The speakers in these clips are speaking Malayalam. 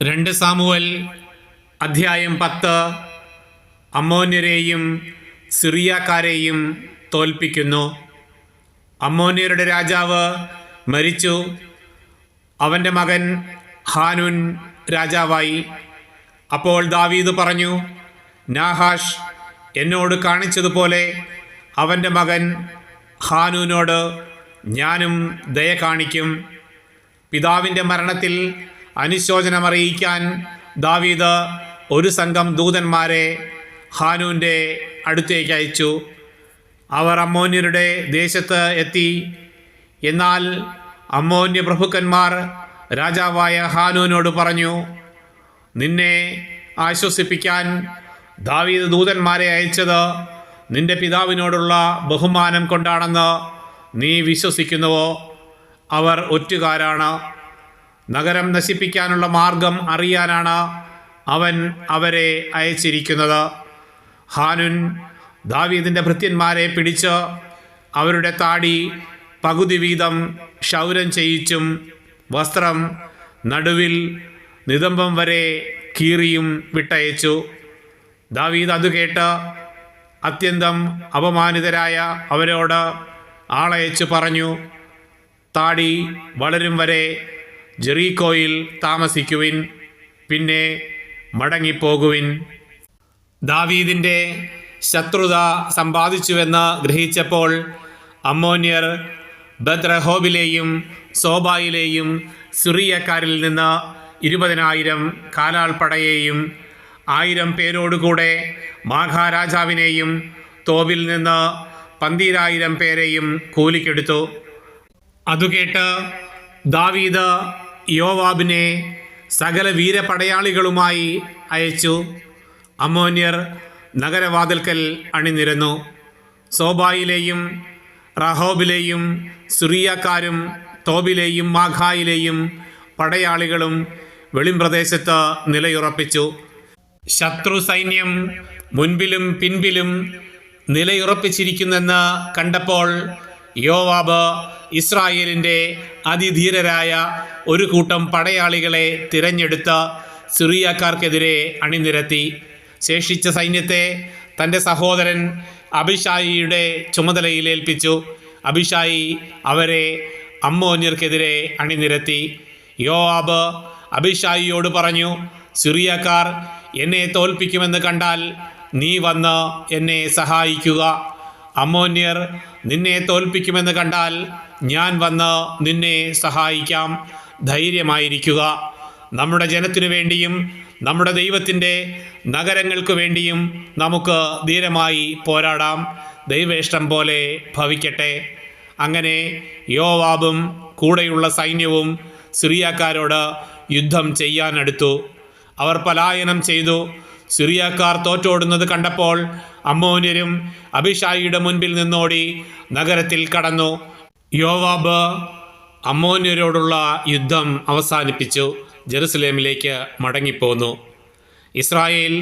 2 സാമുവേൽ അധ്യായം 10. അമ്മോന്യരെയും സിറിയക്കാരെയും തോൽപ്പിക്കുന്നു. അമ്മോന്യരുടെ രാജാവ് മരിച്ചു. അവൻ്റെ മകൻ ഹാനൂൻ രാജാവായി. അപ്പോൾ ദാവീദ് പറഞ്ഞു, നാഹാഷ് എന്നോട് കാണിച്ചതുപോലെ അവൻ്റെ മകൻ ഹാനൂനോട് ഞാനും ദയ കാണിക്കും. പിതാവിൻ്റെ മരണത്തിൽ അനുശോചനമറിയിക്കാൻ ദാവീദ് ഒരു സംഘം ദൂതന്മാരെ ഹാനൂൻ്റെ അടുത്തേക്ക് അയച്ചു. അവർ അമ്മോന്യരുടെ ദേശത്ത് എത്തി. എന്നാൽ അമ്മോന്യ പ്രഭുക്കന്മാർ രാജാവായ ഹാനൂനോട് പറഞ്ഞു, നിന്നെ ആശ്വസിപ്പിക്കാൻ ദാവീദ് ദൂതന്മാരെ അയച്ചത് നിന്റെ പിതാവിനോടുള്ള ബഹുമാനം കൊണ്ടാണെന്ന് നീ വിശ്വസിക്കുന്നുവോ? അവർ ഒറ്റുകാരാണ്. നഗരം നശിപ്പിക്കാനുള്ള മാർഗം അറിയാനാണ് അവൻ അവരെ അയച്ചിരിക്കുന്നത്. ഹാനൂൻ ദാവീദിൻ്റെ ഭൃത്യന്മാരെ പിടിച്ച് അവരുടെ താടി പകുതി വീതം ക്ഷൗരം ചെയ്യിച്ചും വസ്ത്രം നടുവിൽ നിതംബം വരെ കീറിയും വിട്ടയച്ചു. ദാവീദ് അത് കേട്ട് അത്യന്തം അപമാനിതരായ അവരോട് ആളയച്ചു പറഞ്ഞു, താടി വളരും വരെ ജെറീക്കോയിൽ താമസിക്കുവിൻ, പിന്നെ മടങ്ങിപ്പോകുവിൻ. ദാവീദിൻ്റെ ശത്രുത സമ്പാദിച്ചുവെന്ന് ഗ്രഹിച്ചപ്പോൾ അമ്മോന്യർ ബദ്രഹോബിലെയും സോബായിലെയും സിറിയക്കാരിൽ നിന്ന് 20,000 കാലാൾപ്പടയെയും 1000 പേരോടുകൂടെ മാഘാരാജാവിനെയും തോബിൽ നിന്ന് 12,000 പേരെയും കൂലിക്കെടുത്തു. അതുകേട്ട് ദാവീദ് യോവാബിനെ സകല വീരപടയാളികളുമായി അയച്ചു. അമ്മോന്യർ നഗരവാതിൽക്കൽ അണിനിരന്നു. സോബായിലെയും റഹോബിലെയും സിറിയക്കാരും തോബിലെയും മാഘായിലെയും പടയാളികളും വെളിമ്പ്രദേശത്ത് നിലയുറപ്പിച്ചു. ശത്രു സൈന്യം മുൻപിലും പിൻപിലും നിലയുറപ്പിച്ചിരിക്കുന്നെന്ന് കണ്ടപ്പോൾ യോവാബ് ഇസ്രായേലിൻ്റെ അതിധീരരായ ഒരു കൂട്ടം പടയാളികളെ തിരഞ്ഞെടുത്ത് സിറിയക്കാർക്കെതിരെ അണിനിരത്തി. ശേഷിച്ച സൈന്യത്തെ തൻ്റെ സഹോദരൻ അബിഷായിയുടെ ചുമതലയിൽ ഏൽപ്പിച്ചു. അബിഷായി അവരെ അമ്മോന്യർക്കെതിരെ അണിനിരത്തി. യോവാബ് അബിഷായിയോട് പറഞ്ഞു, സിറിയക്കാർ എന്നെ തോൽപ്പിക്കുമെന്ന് കണ്ടാൽ നീ വന്ന് എന്നെ സഹായിക്കുക. അമ്മോന്യർ നിന്നെ തോൽപ്പിക്കുമെന്ന് കണ്ടാൽ ഞാൻ വന്ന് നിന്നെ സഹായിക്കാം. ധൈര്യമായിരിക്കുക. നമ്മുടെ ജനത്തിനു വേണ്ടിയും നമ്മുടെ ദൈവത്തിൻ്റെ നഗരങ്ങൾക്ക് വേണ്ടിയും നമുക്ക് ധീരമായി പോരാടാം. ദൈവേഷ്ടം പോലെ ഭവിക്കട്ടെ. അങ്ങനെ യോവാബും കൂടെയുള്ള സൈന്യവും സിറിയക്കാരോട് യുദ്ധം ചെയ്യാനടുത്തു. അവർ പലായനം ചെയ്തു. സിറിയക്കാർ തോറ്റോടുന്നത് കണ്ടപ്പോൾ അമ്മോന്യരും അബിഷായിയുടെ മുൻപിൽ നിന്നോടി നഗരത്തിൽ കടന്നു. യോവാബ് അമ്മോന്യരോടുള്ള യുദ്ധം അവസാനിപ്പിച്ചു ജെറുസലേമിലേക്ക് മടങ്ങിപ്പോന്നു. ഇസ്രായേൽ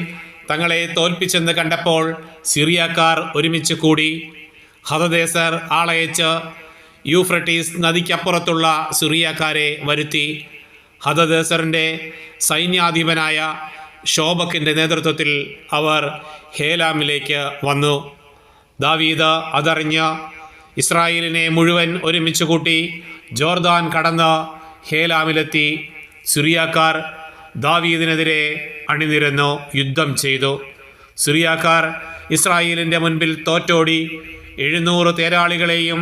തങ്ങളെ തോൽപ്പിച്ചെന്ന് കണ്ടപ്പോൾ സിറിയക്കാർ ഒരുമിച്ച് കൂടി. ഹദദേസർ ആളയച്ച് യൂഫ്രട്ടീസ് നദിക്കപ്പുറത്തുള്ള സിറിയക്കാരെ വരുത്തി. ഹദദേസറിൻ്റെ സൈന്യാധിപനായ ഷോബക്കിൻ്റെ നേതൃത്വത്തിൽ അവർ ഹേലാമിലേക്ക് വന്നു. ദാവീദ് അതറിഞ്ഞ് ഇസ്രായേലിനെ മുഴുവൻ ഒരുമിച്ച് കൂട്ടി ജോർദാൻ കടന്ന് ഹേലാമിലെത്തി. സിറിയക്കാർ ദാവീദിനെതിരെ അണിനിരന്നു യുദ്ധം ചെയ്തു. സിറിയക്കാർ ഇസ്രായേലിൻ്റെ മുൻപിൽ തോറ്റോടി. 700 തേരാളികളെയും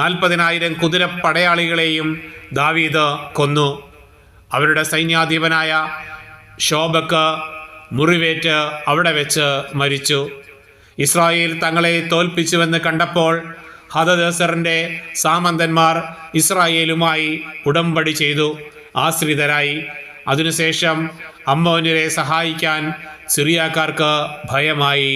40,000 കുതിരപ്പടയാളികളെയും ദാവീദ് കൊന്നു. അവരുടെ സൈന്യാധിപനായ ഷോബക്ക് മുറിവേറ്റ് അവിടെ വെച്ച് മരിച്ചു. ഇസ്രായേൽ തങ്ങളെ തോൽപ്പിച്ചുവെന്ന് കണ്ടപ്പോൾ ഹദദേസറിൻ്റെ സാമന്തന്മാർ ഇസ്രായേലുമായി ഉടമ്പടി ചെയ്തു ആശ്രിതരായി. അതിനുശേഷം അമ്മോന്യരെ സഹായിക്കാൻ സിറിയക്കാർക്ക് ഭയമായി.